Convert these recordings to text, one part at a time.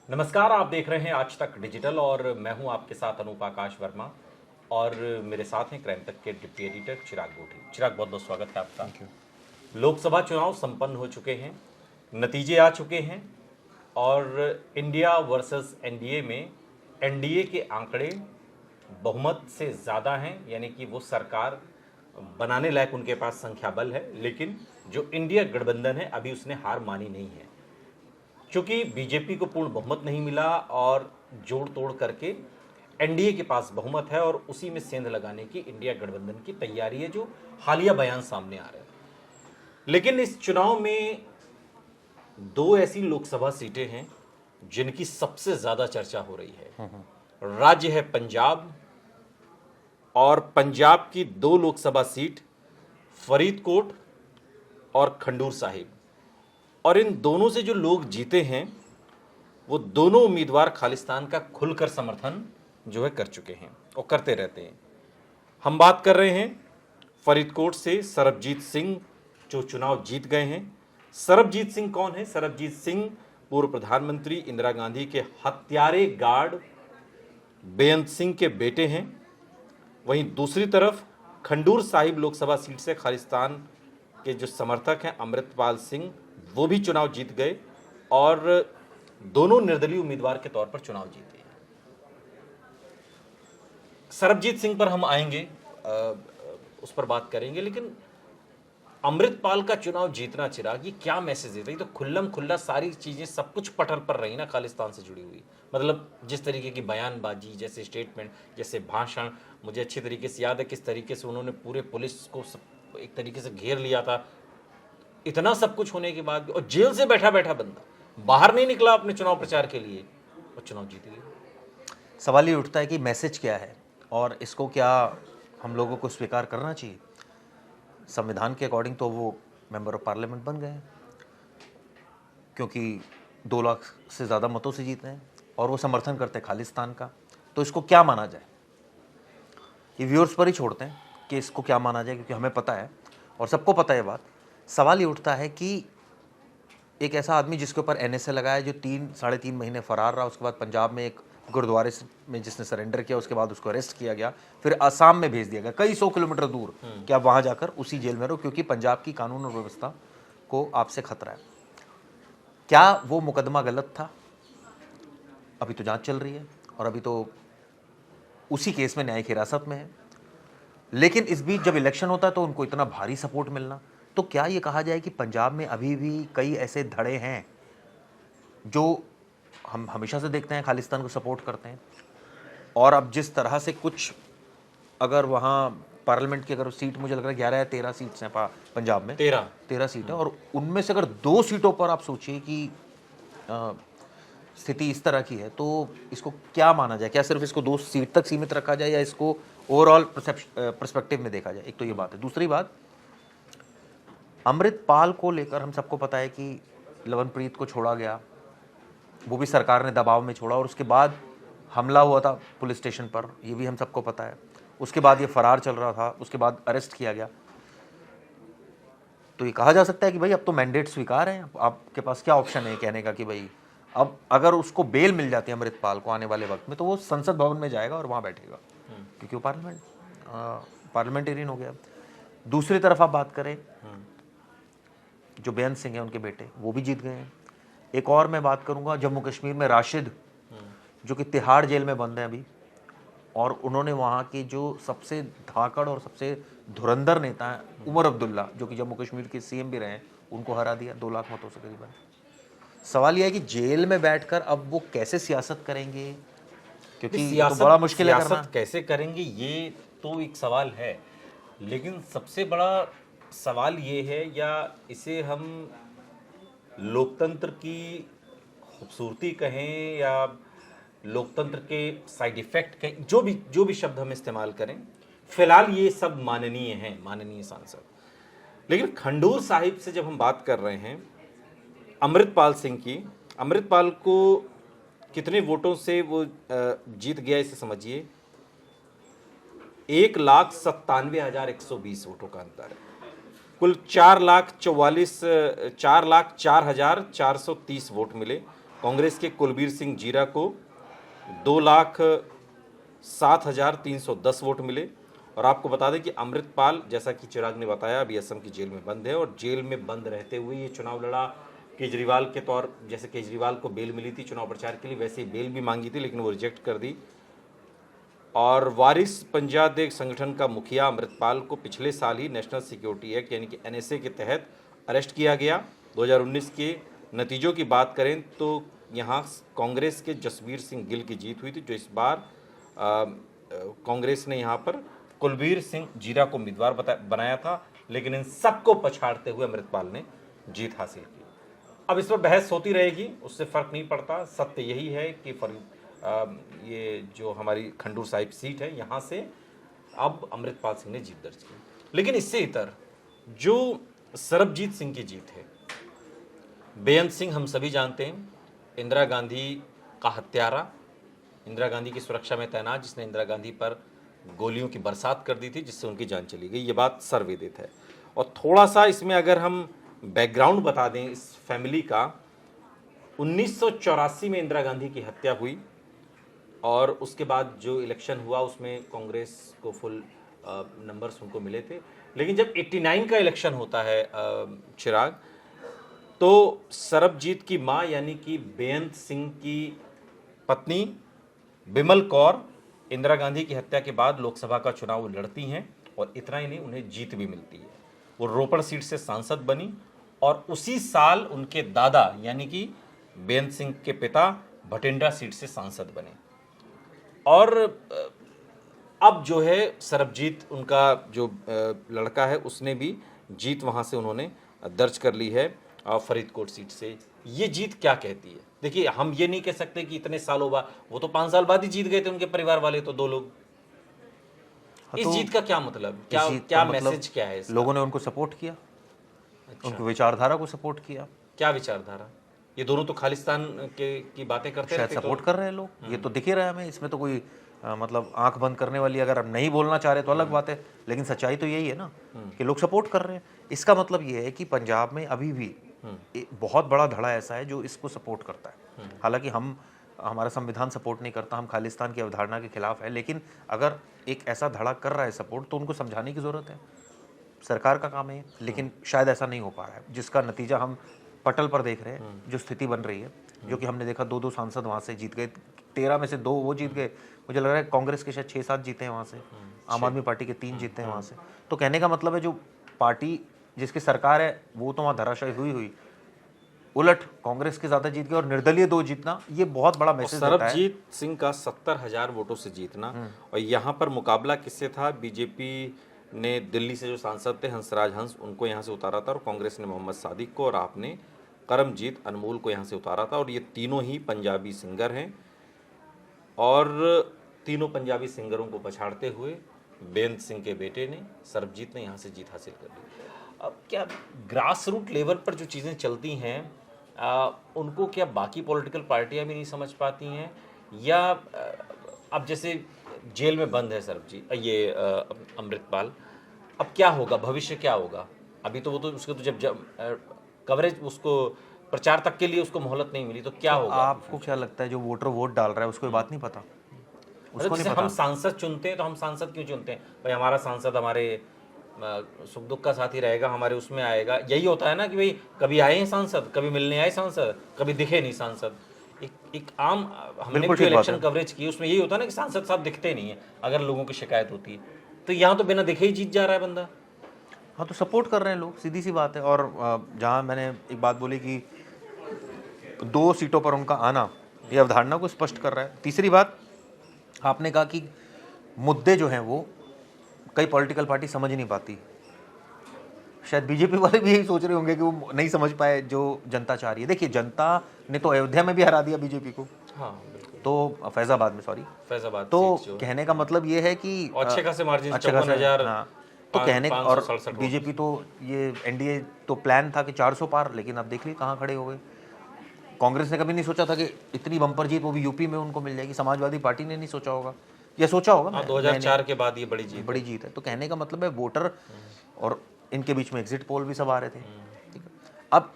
नमस्कार, आप देख रहे हैं आज तक डिजिटल और मैं हूं आपके साथ अनूप आकाश वर्मा। और मेरे साथ हैं क्राइम तक के डिप्टी एडिटर चिराग गोठी। चिराग, बहुत बहुत स्वागत है आपका। लोकसभा चुनाव संपन्न हो चुके हैं, नतीजे आ चुके हैं और इंडिया वर्सेस एनडीए में एनडीए के आंकड़े बहुमत से ज़्यादा हैं, यानी कि वो सरकार बनाने लायक उनके पास संख्या बल है। लेकिन जो इंडिया गठबंधन है अभी उसने हार मानी नहीं है, क्योंकि बीजेपी को पूर्ण बहुमत नहीं मिला और जोड़ तोड़ करके एनडीए के पास बहुमत है और उसी में सेंध लगाने की इंडिया गठबंधन की तैयारी है, जो हालिया बयान सामने आ रहे हैं। लेकिन इस चुनाव में दो ऐसी लोकसभा सीटें हैं जिनकी सबसे ज्यादा चर्चा हो रही है। राज्य है पंजाब और पंजाब की दो लोकसभा सीट फरीदकोट और खंडूर साहिब। और इन दोनों से जो लोग जीते हैं वो दोनों उम्मीदवार खालिस्तान का खुलकर समर्थन जो है कर चुके हैं और करते रहते हैं। हम बात कर रहे हैं फरीदकोट से सरबजीत सिंह, जो चुनाव जीत गए हैं। सरबजीत सिंह कौन है? सरबजीत सिंह पूर्व प्रधानमंत्री इंदिरा गांधी के हत्यारे गार्ड बेअंत सिंह के बेटे हैं। वहीं दूसरी तरफ खंडूर साहिब लोकसभा सीट से खालिस्तान के जो समर्थक हैं अमृतपाल सिंह, वो भी चुनाव जीत गए और दोनों निर्दलीय उम्मीदवार के तौर पर चुनाव जीते हैं। सरबजीत सिंह पर हम आएंगे, उस पर बात करेंगे, लेकिन अमृतपाल का चुनाव जीतना, चिराग, ये क्या मैसेज देता है? तो खुल्लम खुल्ला सारी चीजें सब कुछ पटल पर रही ना खालिस्तान से जुड़ी हुई। मतलब जिस तरीके की बयानबाजी, जैसे स्टेटमेंट, जैसे भाषण, मुझे अच्छी तरीके से याद है किस तरीके से उन्होंने पूरे पुलिस को एक तरीके से घेर लिया था। इतना सब कुछ होने के बाद भी, और जेल से बैठा बैठा बंदा बाहर नहीं निकला अपने चुनाव प्रचार के लिए और चुनाव जीत गया। सवाल ये उठता है कि मैसेज क्या है और इसको क्या हम लोगों को स्वीकार करना चाहिए। संविधान के अकॉर्डिंग तो वो मेंबर ऑफ पार्लियामेंट बन गए हैं, क्योंकि 2 लाख से ज़्यादा मतों से जीते हैं और वो समर्थन करते हैं खालिस्तान का। तो इसको क्या माना जाए, ये व्यूअर्स पर ही छोड़ते हैं कि इसको क्या माना जाए, क्योंकि हमें पता है और सबको पता है बात। सवाल ये उठता है कि एक ऐसा आदमी जिसके ऊपर एनएसए लगाया, जो 3-3.5 महीने फरार रहा, उसके बाद पंजाब में एक गुरुद्वारे में जिसने सरेंडर किया, उसके बाद उसको अरेस्ट किया गया, फिर असम में भेज दिया गया कई 100 किलोमीटर दूर कि आप वहाँ जाकर उसी जेल में रहो, क्योंकि पंजाब की कानून और व्यवस्था को आपसे खतरा है। क्या वो मुकदमा गलत था? अभी तो जांच चल रही है और अभी तो उसी केस में न्यायिक हिरासत में है। लेकिन इस बीच जब इलेक्शन होता है तो उनको इतना भारी सपोर्ट मिलना, तो क्या ये कहा जाए कि पंजाब में अभी भी कई ऐसे धड़े हैं जो हम हमेशा से देखते हैं खालिस्तान को सपोर्ट करते हैं। और अब जिस तरह से कुछ, अगर वहाँ पार्लियामेंट की अगर सीट, मुझे लग रहा है 11 या 13 सीट्स हैं पंजाब में, 13 सीट है, और उनमें से अगर 2 सीटों पर आप सोचिए कि स्थिति इस तरह की है, तो इसको क्या माना जाए? क्या सिर्फ इसको 2 सीट तक सीमित रखा जाए या इसको ओवरऑल पर्सपेक्टिव में देखा जाए? एक तो ये बात है। दूसरी बात, अमृतपाल को लेकर हम सबको पता है कि लवनप्रीत को छोड़ा गया, वो भी सरकार ने दबाव में छोड़ा, और उसके बाद हमला हुआ था पुलिस स्टेशन पर, ये भी हम सबको पता है। उसके बाद ये फरार चल रहा था, उसके बाद अरेस्ट किया गया। तो ये कहा जा सकता है कि भाई अब तो मैंडेट स्वीकार है, आपके पास क्या ऑप्शन है कहने का कि भाई अब अगर उसको बेल मिल जाती है अमृतपाल को आने वाले वक्त में, तो वो संसद भवन में जाएगा और वहाँ बैठेगा, क्योंकि वो पार्लियामेंटेरियन हो गया। दूसरी तरफ आप बात करें, जो बेअंत सिंह है उनके बेटे, वो भी जीत गए हैं। एक और मैं बात करूंगा जम्मू कश्मीर में राशिद, जो कि तिहाड़ जेल में बंद है अभी, और उन्होंने वहाँ के जो सबसे धाकड़ और सबसे धुरंधर नेता हैं उमर अब्दुल्ला, जो कि जम्मू कश्मीर के सीएम भी रहे हैं, उनको हरा दिया 2 लाख मतों से करीबन। सवाल यह है कि जेल में बैठकर अब वो कैसे सियासत करेंगे, क्योंकि तो बड़ा मुश्किल है करना। कैसे करेंगे ये तो एक सवाल है, लेकिन सबसे बड़ा सवाल ये है, या इसे हम लोकतंत्र की खूबसूरती कहें या लोकतंत्र के साइड इफेक्ट कहें, जो भी शब्द हम इस्तेमाल करें, फिलहाल ये सब माननीय हैं, माननीय सांसद। लेकिन खंडूर साहिब से जब हम बात कर रहे हैं अमृतपाल सिंह की, अमृतपाल को कितने वोटों से वो जीत गया, इसे समझिए। 1,97,120 वोटों का अंतर है। कुल 4,04,430 वोट मिले। कांग्रेस के कुलबीर सिंह जीरा को 2,07,310 वोट मिले। और आपको बता दें कि अमृतपाल, जैसा कि चिराग ने बताया, अभी असम की जेल में बंद है और जेल में बंद रहते हुए ये चुनाव लड़ा। केजरीवाल के तौर, जैसे केजरीवाल को बेल मिली थी चुनाव प्रचार के लिए, वैसे ही बेल भी मांगी थी लेकिन वो रिजेक्ट कर दी। और वारिस पंजादेग संगठन का मुखिया अमृतपाल को पिछले साल ही नेशनल सिक्योरिटी एक्ट यानी कि एनएसए के तहत अरेस्ट किया गया। 2019 के नतीजों की बात करें तो यहाँ कांग्रेस के जसबीर सिंह गिल की जीत हुई थी, जो इस बार कांग्रेस ने यहाँ पर कुलबीर सिंह जीरा को उम्मीदवार बनाया था, लेकिन इन सबको पछाड़ते हुए अमृतपाल ने जीत हासिल की। अब इस पर बहस होती रहेगी, उससे फर्क नहीं पड़ता। सत्य यही है कि ये जो हमारी खंडूर साहिब सीट है, यहाँ से अब अमृतपाल सिंह ने जीत दर्ज की। लेकिन इससे इतर जो सरबजीत सिंह की जीत है, बेअंत सिंह हम सभी जानते हैं, इंदिरा गांधी का हत्यारा, इंदिरा गांधी की सुरक्षा में तैनात, जिसने इंदिरा गांधी पर गोलियों की बरसात कर दी थी, जिससे उनकी जान चली गई। ये बात सर्वविदित है। और थोड़ा सा इसमें अगर हम बैकग्राउंड बता दें इस फैमिली का, 1984 में इंदिरा गांधी की हत्या हुई और उसके बाद जो इलेक्शन हुआ उसमें कांग्रेस को फुल नंबर्स उनको मिले थे। लेकिन जब 89 का इलेक्शन होता है चिराग, तो सरबजीत की माँ यानी कि बेअंत सिंह की पत्नी बिमल कौर इंदिरा गांधी की हत्या के बाद लोकसभा का चुनाव लड़ती हैं और इतना ही नहीं, उन्हें जीत भी मिलती है। वो रोपड़ सीट से सांसद बनी और उसी साल उनके दादा यानी कि बेअंत सिंह के पिता भटिंडा सीट से सांसद बने। और अब जो है सरबजीत, उनका जो लड़का है, उसने भी जीत वहाँ से उन्होंने दर्ज कर ली है फरीदकोट सीट से। ये जीत क्या कहती है? देखिए, हम ये नहीं कह सकते कि इतने सालों बाद, वो तो 5 साल बाद ही जीत गए थे, उनके परिवार वाले तो 2 लोग। इस तो जीत का क्या मतलब, इस जीत क्या का मतलब मैसेज क्या है इसका? लोगों ने उनको सपोर्ट किया, उनकी विचारधारा को सपोर्ट किया। क्या विचारधारा? ये दोनों तो खालिस्तान की बातें करते शायद रहते, सपोर्ट कर रहे हैं लोग, ये तो दिख ही रहा है हमें। इसमें तो कोई मतलब आंख बंद करने वाली, अगर हम नहीं बोलना चाह रहे तो अलग बात है, लेकिन सच्चाई तो यही है ना कि लोग सपोर्ट कर रहे हैं। इसका मतलब ये है कि पंजाब में अभी भी एक बहुत बड़ा धड़ा ऐसा है जो इसको सपोर्ट करता है। हालांकि हमारा संविधान सपोर्ट नहीं करता, हम खालिस्तान की अवधारणा के खिलाफ है, लेकिन अगर एक ऐसा धड़ा कर रहा है सपोर्ट तो उनको समझाने की जरूरत है। सरकार का काम है, लेकिन शायद ऐसा नहीं हो पा रहा है, जिसका नतीजा हम पटल पर देख रहे हैं। जो स्थिति बन रही है, जो कि हमने देखा 2-2 सांसद वहाँ से जीत गए, 13 में से 2 वो जीत गए। मुझे लग रहा है कांग्रेस के शायद 6-7 जीते हैं वहाँ से, आम आदमी पार्टी के 3 जीते हैं वहाँ से। तो कहने का मतलब है जो पार्टी जिसकी सरकार है वो तो वहाँ धराशायी हुई, उलट कांग्रेस के ज्यादा जीत गए और निर्दलीय 2 जीतना, ये बहुत बड़ा मैसेज देता है। सरबजीत सिंह का 70,000 वोटों से जीतना। और यहाँ पर मुकाबला किससे था? बीजेपी ने दिल्ली से जो सांसद थे हंसराज हंस, उनको यहाँ से उतारा था, और कांग्रेस ने मोहम्मद सादिक को और आपने करमजीत अनमोल को यहाँ से उतारा था। और ये तीनों ही पंजाबी सिंगर हैं और तीनों पंजाबी सिंगरों को पछाड़ते हुए बेअंत सिंह के बेटे ने, सरबजीत ने, यहाँ से जीत हासिल कर ली। अब क्या ग्रास रूट लेवल पर जो चीज़ें चलती हैं उनको क्या बाकी पॉलिटिकल पार्टियां भी नहीं समझ पाती हैं? या अब जैसे जेल में बंद है सरबजीत, ये अमृतपाल, अब क्या होगा, भविष्य क्या होगा? अभी तो वो तो उसको तो जब कवरेज, उसको प्रचार तक के लिए उसको मोहलत नहीं मिली, तो क्या होगा? आपको क्या लगता है जो वोटर वोट डाल रहा है उसको ये बात नहीं पता? उसको नहीं पता। हम सांसद चुनते हैं तो हम सांसद क्यों चुनते हैं भाई? हमारा सांसद हमारे सुख दुख का साथी रहेगा, हमारे उसमें आएगा। यही होता है ना कि भाई कभी आए हैं सांसद, कभी मिलने आए सांसद, कभी दिखे नहीं सांसद। एक आम, हमने भी इलेक्शन कवरेज की, उसमें यही होता है ना कि सांसद साहब दिखते नहीं है अगर लोगों की शिकायत होती है। तो यहाँ तो बिना दिखे ही जीत जा रहा है बंदा। हाँ, तो सपोर्ट कर रहे हैं लोग, सीधी सी बात है। और जहाँ मैंने एक बात बोली कि 2 सीटों पर उनका आना ये अवधारणा को स्पष्ट कर रहा है। तीसरी बात आपने कहा कि मुद्दे जो हैं वो कई पॉलिटिकल पार्टी समझ नहीं पाती। शायद बीजेपी वाले भी यही सोच रहे होंगे कि वो नहीं समझ पाए जो जनता चाह रही है। देखिए, जनता ने तो अयोध्या में भी हरा दिया बीजेपी को, हाँ, तो फैजाबाद में, सॉरी फैजाबाद, तो कहने का मतलब ये है कि अच्छे खासे मार्जिन, 54,000। हाँ, तो कहने और बीजेपी तो ये एनडीए तो प्लान था कि 400 पार, लेकिन अब देख ली कहाँ खड़े हो गए। कांग्रेस ने कभी नहीं सोचा था कि इतनी बम्पर जीत वो भी यूपी में उनको मिल जाएगी। समाजवादी पार्टी ने नहीं सोचा होगा, या सोचा होगा 2004 के बाद ये बड़ी जीत है। तो कहने का मतलब है वोटर, और इनके बीच में एग्जिट पोल भी सब आ रहे थे, ठीक है। अब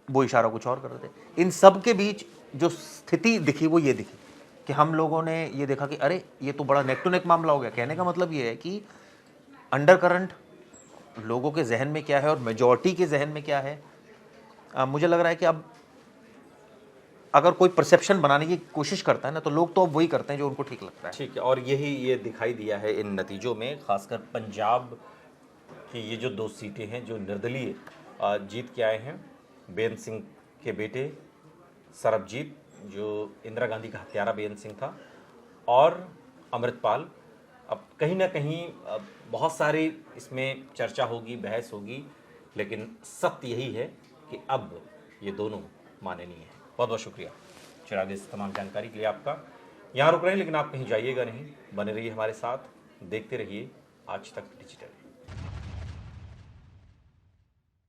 वो इशारा कुछ और कर रहे थे। इन सब के बीच जो स्थिति दिखी वो ये दिखी कि हम लोगों ने ये देखा कि अरे ये तो बड़ा नेक टू नेक मामला हो गया। कहने का मतलब ये है कि अंडर करंट लोगों के जहन में क्या है और मेजॉरिटी के जहन में क्या है। मुझे लग रहा है कि अब अगर कोई परसेप्शन बनाने की कोशिश करता है ना, तो लोग तो अब वही करते हैं जो उनको ठीक लगता है। ठीक है, और यही ये दिखाई दिया है इन नतीजों में, खासकर पंजाब की ये जो 2 सीटें हैं जो निर्दलीय जीत के आए हैं। बेन सिंह के बेटे सरबजीत, जो इंदिरा गांधी का हत्यारा बेन सिंह था, और अमृतपाल। अब कहीं ना कहीं बहुत सारी इसमें चर्चा होगी, बहस होगी, लेकिन सत्य यही है कि अब ये दोनों माननीय हैं। बहुत बहुत शुक्रिया चिराग, इस तमाम जानकारी के लिए आपका। यहाँ रुक रहे हैं, लेकिन आप कहीं जाइएगा नहीं, बने रहिए हमारे साथ, देखते रहिए आज तक डिजिटल।